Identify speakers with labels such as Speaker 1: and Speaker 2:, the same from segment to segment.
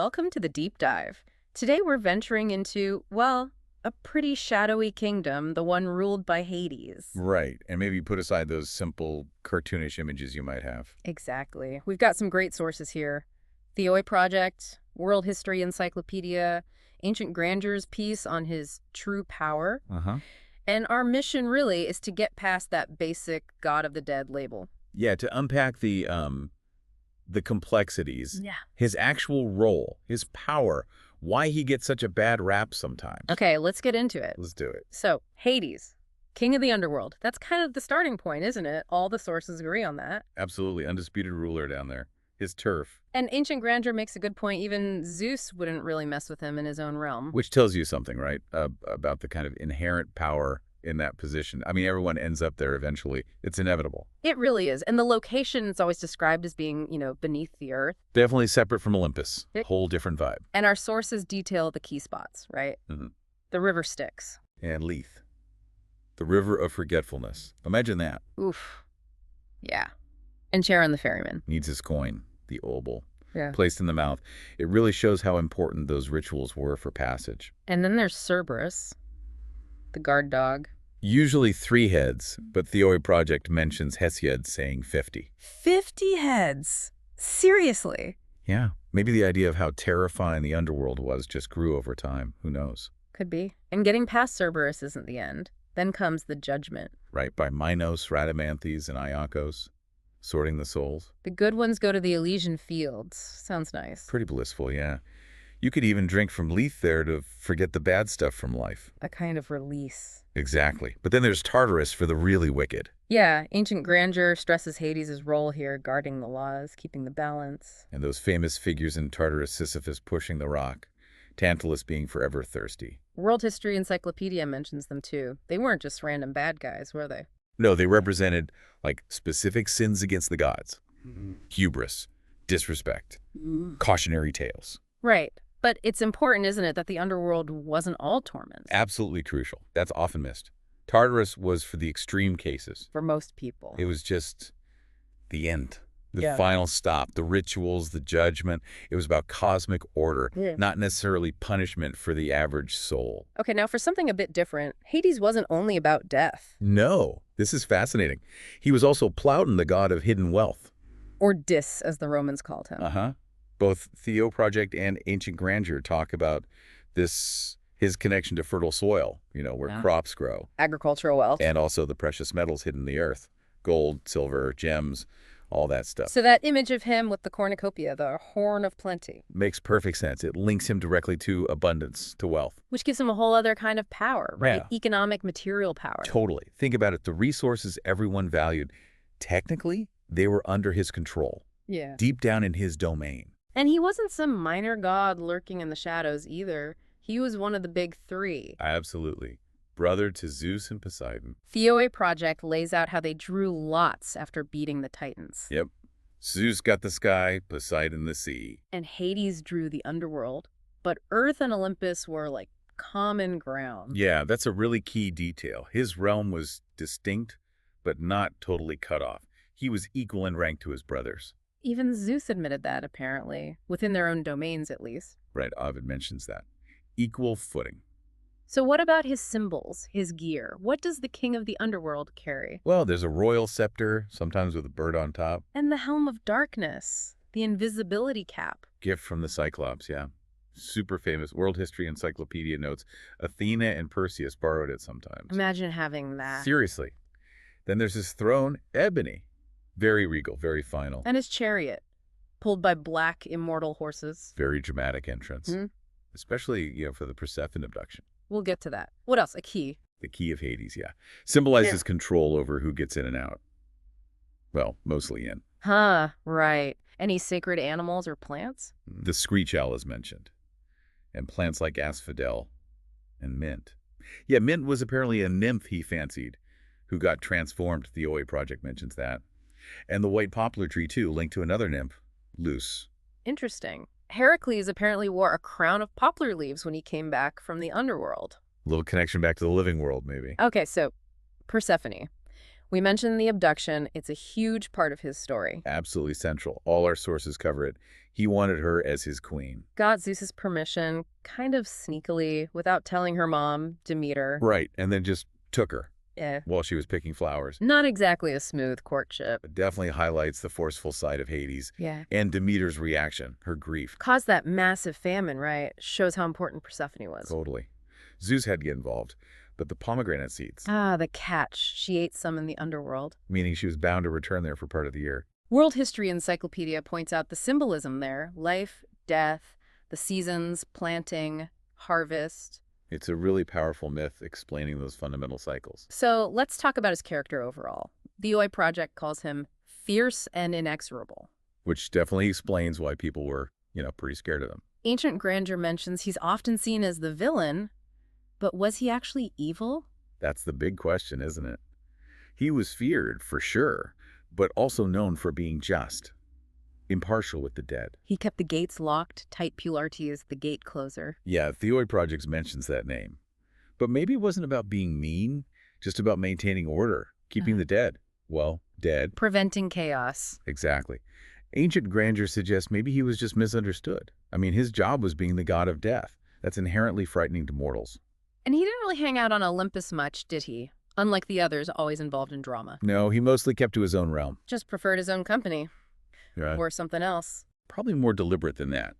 Speaker 1: welcome to the deep dive. Today we're venturing into, well, a pretty shadowy kingdom, the one ruled by Hades.
Speaker 2: Right, and maybe put aside those simple, cartoonish images you might have.
Speaker 1: Exactly. We've got some great sources here. The Oi Project, World History Encyclopedia, Ancient Grandeur's piece on his true power.
Speaker 2: Uh-huh.
Speaker 1: And our mission really is to get past that basic God of the Dead label.
Speaker 2: Yeah, to unpack the complexities,
Speaker 1: Yeah.
Speaker 2: his actual role, his power, why he gets such a bad rap sometimes.
Speaker 1: Okay, let's get into it.
Speaker 2: Let's do it.
Speaker 1: So, Hades, king of the underworld. That's kind of the starting point, isn't it? All the sources agree on that.
Speaker 2: Absolutely, undisputed ruler down there. His turf.
Speaker 1: And Ancient Grandeur makes a good point. Even Zeus wouldn't really mess with him in his own realm.
Speaker 2: Which tells you something, right, about the kind of inherent power in that position. I mean, everyone ends up there eventually. It's inevitable.
Speaker 1: It really is. And the location is always described as being, beneath the earth.
Speaker 2: Definitely separate from Olympus. Whole different vibe.
Speaker 1: And our sources detail the key spots, right?
Speaker 2: Mm-hmm.
Speaker 1: The river Styx.
Speaker 2: And Lethe. The river of forgetfulness. Imagine that.
Speaker 1: Oof. Yeah. And Charon the ferryman.
Speaker 2: Needs his coin, the obol,
Speaker 1: Yeah.
Speaker 2: placed in the mouth. It really shows how important those rituals were for passage.
Speaker 1: And then there's Cerberus, the guard dog.
Speaker 2: Usually 3 heads, but the Oi Project mentions Hesiod saying 50.
Speaker 1: 50 heads. Seriously.
Speaker 2: Yeah, maybe the idea of how terrifying the underworld was just grew over time. Who knows?
Speaker 1: Could be. And getting past Cerberus isn't the end. Then comes the judgment.
Speaker 2: Right, by Minos, Rhadamanthys, and Iacchos, sorting the souls.
Speaker 1: The good ones go to the Elysian fields. Sounds nice.
Speaker 2: Pretty blissful, yeah. You could even drink from Lethe there to forget the bad stuff from life.
Speaker 1: A kind of release.
Speaker 2: Exactly. But then there's Tartarus for the really wicked.
Speaker 1: Yeah, Ancient Grandeur stresses Hades' role here, guarding the laws, keeping the balance.
Speaker 2: And those famous figures in Tartarus, Sisyphus pushing the rock, Tantalus being forever thirsty.
Speaker 1: World History Encyclopedia mentions them too. They weren't just random bad guys, were they?
Speaker 2: No, they represented, like, specific sins against the gods. Hubris, disrespect, cautionary tales.
Speaker 1: Right. But it's important, isn't it, that the underworld wasn't all torment?
Speaker 2: Absolutely crucial. That's often missed. Tartarus was for the extreme cases.
Speaker 1: For most people.
Speaker 2: It was just the end, the
Speaker 1: Yeah.
Speaker 2: final stop, the rituals, the judgment. It was about cosmic order, not necessarily punishment for the average soul.
Speaker 1: Okay, now for something a bit different, Hades wasn't only about death.
Speaker 2: No, this is fascinating. He was also Plouton, the god of hidden wealth.
Speaker 1: Or Dis, as the Romans called him.
Speaker 2: Uh-huh. Both Theo Project and Ancient Grandeur talk about his connection to fertile soil, where crops grow.
Speaker 1: Agricultural wealth.
Speaker 2: And also the precious metals hidden in the earth. Gold, silver, gems, all that stuff.
Speaker 1: So that image of him with the cornucopia, the horn of plenty.
Speaker 2: Makes perfect sense. It links him directly to abundance, to wealth.
Speaker 1: Which gives him a whole other kind of power, right?
Speaker 2: Yeah.
Speaker 1: Economic, material power.
Speaker 2: Totally. Think about it. The resources everyone valued, technically, they were under his control.
Speaker 1: Yeah.
Speaker 2: Deep down in his domain.
Speaker 1: And he wasn't some minor god lurking in the shadows either. He was one of the big 3.
Speaker 2: Absolutely. Brother to Zeus and Poseidon.
Speaker 1: The Oi Project lays out how they drew lots after beating the Titans.
Speaker 2: Yep. Zeus got the sky, Poseidon the sea.
Speaker 1: And Hades drew the underworld. But Earth and Olympus were like common ground.
Speaker 2: Yeah, that's a really key detail. His realm was distinct, but not totally cut off. He was equal in rank to his brothers.
Speaker 1: Even Zeus admitted that, apparently. Within their own domains, at least.
Speaker 2: Right, Ovid mentions that. Equal footing.
Speaker 1: So what about his symbols, his gear? What does the king of the underworld carry?
Speaker 2: Well, there's a royal scepter, sometimes with a bird on top.
Speaker 1: And the helm of darkness, the invisibility cap.
Speaker 2: Gift from the Cyclops, yeah. Super famous. World History Encyclopedia notes Athena and Perseus borrowed it sometimes.
Speaker 1: Imagine having that.
Speaker 2: Seriously. Then there's his throne, ebony. Very regal, very final.
Speaker 1: And his chariot, pulled by black immortal horses.
Speaker 2: Very dramatic entrance. Especially, for the Persephone abduction.
Speaker 1: We'll get to that. What else? A key.
Speaker 2: The key of Hades, yeah. Symbolizes control over who gets in and out. Well, mostly in.
Speaker 1: Huh, right. Any sacred animals or plants?
Speaker 2: The screech owl is mentioned. And plants like asphodel and mint. Yeah, mint was apparently a nymph he fancied, who got transformed. The Oi Project mentions that. And the white poplar tree, too, linked to another nymph, Luce.
Speaker 1: Interesting. Heracles apparently wore a crown of poplar leaves when he came back from the underworld.
Speaker 2: A little connection back to the living world, maybe.
Speaker 1: Okay, so Persephone. We mentioned the abduction. It's a huge part of his story.
Speaker 2: Absolutely central. All our sources cover it. He wanted her as his queen.
Speaker 1: Got Zeus's permission, kind of sneakily, without telling her mom, Demeter.
Speaker 2: Right, and then just took her
Speaker 1: Yeah.
Speaker 2: while she was picking flowers.
Speaker 1: Not exactly a smooth courtship.
Speaker 2: It definitely highlights the forceful side of Hades
Speaker 1: Yeah.
Speaker 2: and Demeter's reaction, her grief.
Speaker 1: Caused that massive famine, right? Shows how important Persephone was.
Speaker 2: Totally. Zeus had to get involved, but the pomegranate seeds,
Speaker 1: Ah, the catch. She ate some in the underworld.
Speaker 2: meaning she was bound to return there for part of the year.
Speaker 1: World History Encyclopedia points out the symbolism there. Life, death, the seasons, planting, harvest.
Speaker 2: It's a really powerful myth explaining those fundamental cycles.
Speaker 1: So let's talk about his character overall. The Oi Project calls him fierce and inexorable.
Speaker 2: Which definitely explains why people were, pretty scared of him.
Speaker 1: Ancient Grandeur mentions he's often seen as the villain, but was he actually evil?
Speaker 2: That's the big question, isn't it? He was feared, for sure, but also known for being just, impartial with the dead.
Speaker 1: He kept the gates locked. Tight Plouton is the gate closer.
Speaker 2: Yeah, the Project mentions that name. But maybe it wasn't about being mean, just about maintaining order, keeping the dead, dead.
Speaker 1: Preventing chaos.
Speaker 2: Exactly. Ancient Grandeur suggests maybe he was just misunderstood. I mean, his job was being the god of death. That's inherently frightening to mortals.
Speaker 1: And he didn't really hang out on Olympus much, did he? Unlike the others, always involved in drama.
Speaker 2: No, he mostly kept to his own realm.
Speaker 1: Just preferred his own company.
Speaker 2: Yeah.
Speaker 1: Or something else.
Speaker 2: Probably more deliberate than that.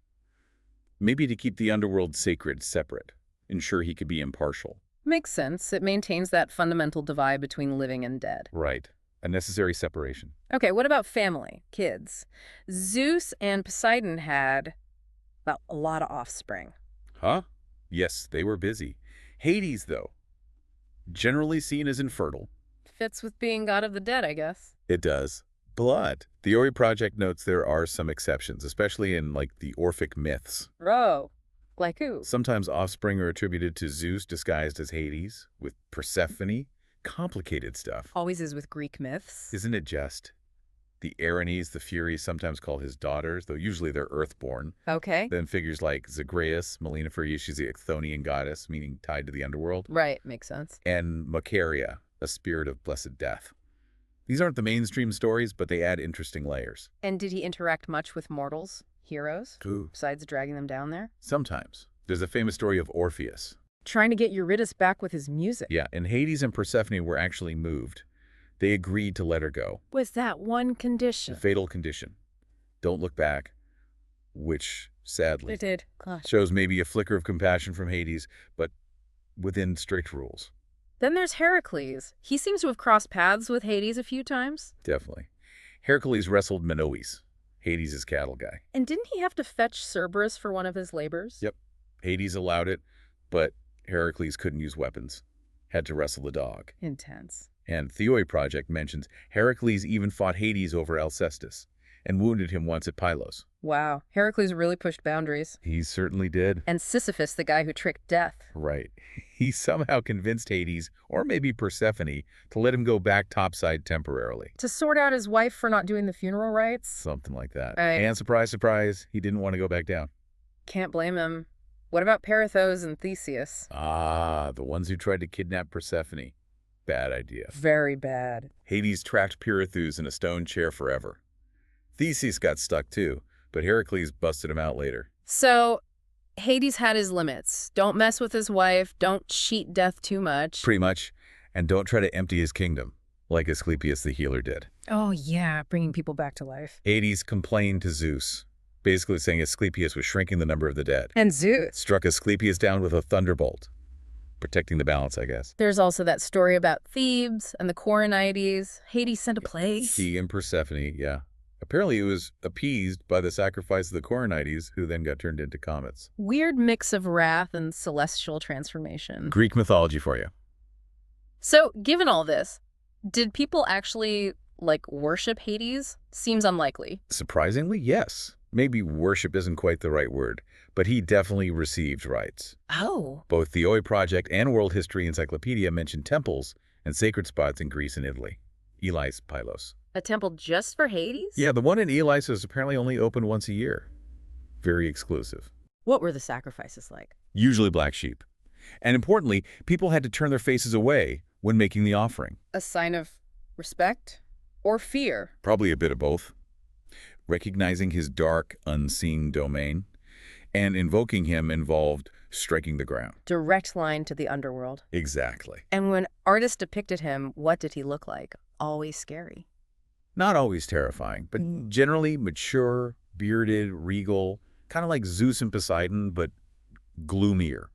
Speaker 2: Maybe to keep the underworld sacred separate, ensure he could be impartial.
Speaker 1: Makes sense. It maintains that fundamental divide between living and dead.
Speaker 2: Right. A necessary separation.
Speaker 1: Okay, what about family, kids? Zeus and Poseidon had, well, a lot of offspring.
Speaker 2: Huh? Yes, they were busy. Hades, though, generally seen as infertile.
Speaker 1: Fits with being god of the dead, I guess.
Speaker 2: It does. But the Ori Project notes there are some exceptions, especially in, the Orphic myths.
Speaker 1: Bro. Like who?
Speaker 2: Sometimes offspring are attributed to Zeus disguised as Hades, with Persephone. Complicated stuff.
Speaker 1: Always is with Greek myths.
Speaker 2: Isn't it just? The Erinyes, the Furies, sometimes call his daughters, though usually they're earthborn.
Speaker 1: Okay.
Speaker 2: Then figures like Zagreus, Melina for you, she's the Chthonian goddess, meaning tied to the underworld.
Speaker 1: Right, makes sense.
Speaker 2: And Macaria, a spirit of blessed death. These aren't the mainstream stories, but they add interesting layers.
Speaker 1: And did he interact much with mortals, heroes,
Speaker 2: Ooh.
Speaker 1: besides dragging them down there?
Speaker 2: Sometimes. There's a famous story of Orpheus.
Speaker 1: Trying to get Eurydice back with his music.
Speaker 2: Yeah, and Hades and Persephone were actually moved. They agreed to let her go.
Speaker 1: Was that one condition?
Speaker 2: The fatal condition. Don't look back. Which, sadly,
Speaker 1: It did. Gosh.
Speaker 2: shows maybe a flicker of compassion from Hades, but within strict rules.
Speaker 1: Then there's Heracles. He seems to have crossed paths with Hades a few times.
Speaker 2: Definitely. Heracles wrestled Minoes, Hades' cattle guy.
Speaker 1: And didn't he have to fetch Cerberus for one of his labors?
Speaker 2: Yep. Hades allowed it, but Heracles couldn't use weapons. Had to wrestle the dog.
Speaker 1: Intense.
Speaker 2: And the Oi Project mentions Heracles even fought Hades over Alcestis and wounded him once at Pylos.
Speaker 1: Wow. Heracles really pushed boundaries.
Speaker 2: He certainly did.
Speaker 1: And Sisyphus, the guy who tricked death.
Speaker 2: Right. He somehow convinced Hades, or maybe Persephone, to let him go back topside temporarily.
Speaker 1: To sort out his wife for not doing the funeral rites?
Speaker 2: Something like that.
Speaker 1: Right.
Speaker 2: And surprise, surprise, he didn't want to go back down.
Speaker 1: Can't blame him. What about Persephone and Theseus?
Speaker 2: Ah, the ones who tried to kidnap Persephone. Bad idea.
Speaker 1: Very bad.
Speaker 2: Hades trapped Pirithous in a stone chair forever. Theseus got stuck too, but Heracles busted him out later.
Speaker 1: So, Hades had his limits. Don't mess with his wife. Don't cheat death too much.
Speaker 2: Pretty much. And don't try to empty his kingdom, like Asclepius the healer did.
Speaker 1: Oh, yeah, bringing people back to life.
Speaker 2: Hades complained to Zeus, basically saying Asclepius was shrinking the number of the dead.
Speaker 1: And Zeus.
Speaker 2: Struck Asclepius down with a thunderbolt. Protecting the balance, I guess.
Speaker 1: There's also that story about Thebes and the Coronides. Hades sent a plague.
Speaker 2: He and Persephone, yeah. Apparently it was appeased by the sacrifice of the Coronides, who then got turned into comets.
Speaker 1: Weird mix of wrath and celestial transformation.
Speaker 2: Greek mythology for you.
Speaker 1: So, given all this, did people actually, worship Hades? Seems unlikely.
Speaker 2: Surprisingly, yes. Maybe worship isn't quite the right word, but he definitely received rites.
Speaker 1: Oh.
Speaker 2: Both the Oi Project and World History Encyclopedia mention temples and sacred spots in Greece and Italy. Elis, Pylos.
Speaker 1: A temple just for Hades?
Speaker 2: Yeah, the one in Elis is apparently only open once a year. Very exclusive.
Speaker 1: What were the sacrifices like?
Speaker 2: Usually black sheep. And importantly, people had to turn their faces away when making the offering.
Speaker 1: A sign of Respect or fear?
Speaker 2: Probably a bit of both. Recognizing his dark, unseen domain, and invoking him involved striking the ground.
Speaker 1: Direct line to the underworld.
Speaker 2: Exactly.
Speaker 1: And when artists depicted him, what did he look like? Always scary.
Speaker 2: Not always terrifying, but generally mature, bearded, regal, kind of like Zeus and Poseidon, but gloomier,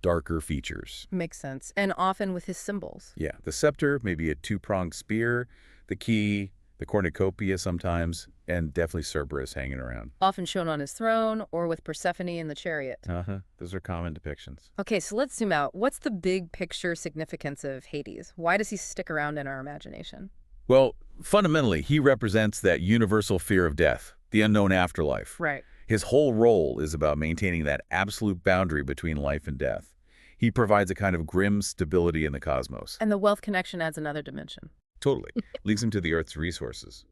Speaker 2: darker features.
Speaker 1: Makes sense. And often with his symbols.
Speaker 2: Yeah, the scepter, maybe a two-pronged spear, the key, the cornucopia sometimes, and definitely Cerberus hanging around.
Speaker 1: Often shown on his throne or with Persephone in the chariot.
Speaker 2: Those are common depictions.
Speaker 1: Okay, so let's zoom out. What's the big picture significance of Hades? Why does he stick around in our imagination?
Speaker 2: Well, fundamentally, he represents that universal fear of death, the unknown afterlife.
Speaker 1: Right.
Speaker 2: His whole role is about maintaining that absolute boundary between life and death. He provides a kind of grim stability in the cosmos.
Speaker 1: And the wealth connection adds another dimension.
Speaker 2: Totally. Links him to the Earth's resources.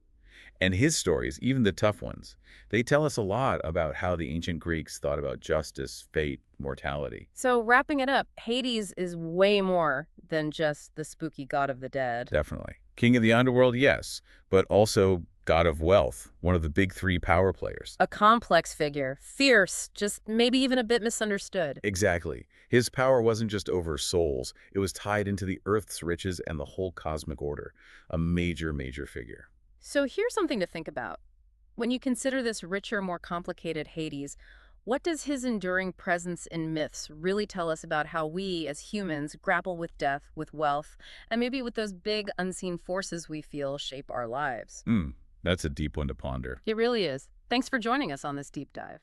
Speaker 2: And his stories, even the tough ones, they tell us a lot about how the ancient Greeks thought about justice, fate, mortality.
Speaker 1: So wrapping it up, Hades is way more than just the spooky god of the dead.
Speaker 2: Definitely. King of the underworld, yes, but also god of wealth, one of the big three power players.
Speaker 1: A complex figure, fierce, just maybe even a bit misunderstood.
Speaker 2: Exactly. His power wasn't just over souls. It was tied into the Earth's riches and the whole cosmic order. A major, major figure.
Speaker 1: So here's something to think about. When you consider this richer, more complicated Hades, what does his enduring presence in myths really tell us about how we, as humans, grapple with death, with wealth, and maybe with those big, unseen forces we feel shape our lives?
Speaker 2: That's a deep one to ponder.
Speaker 1: It really is. Thanks for joining us on this deep dive.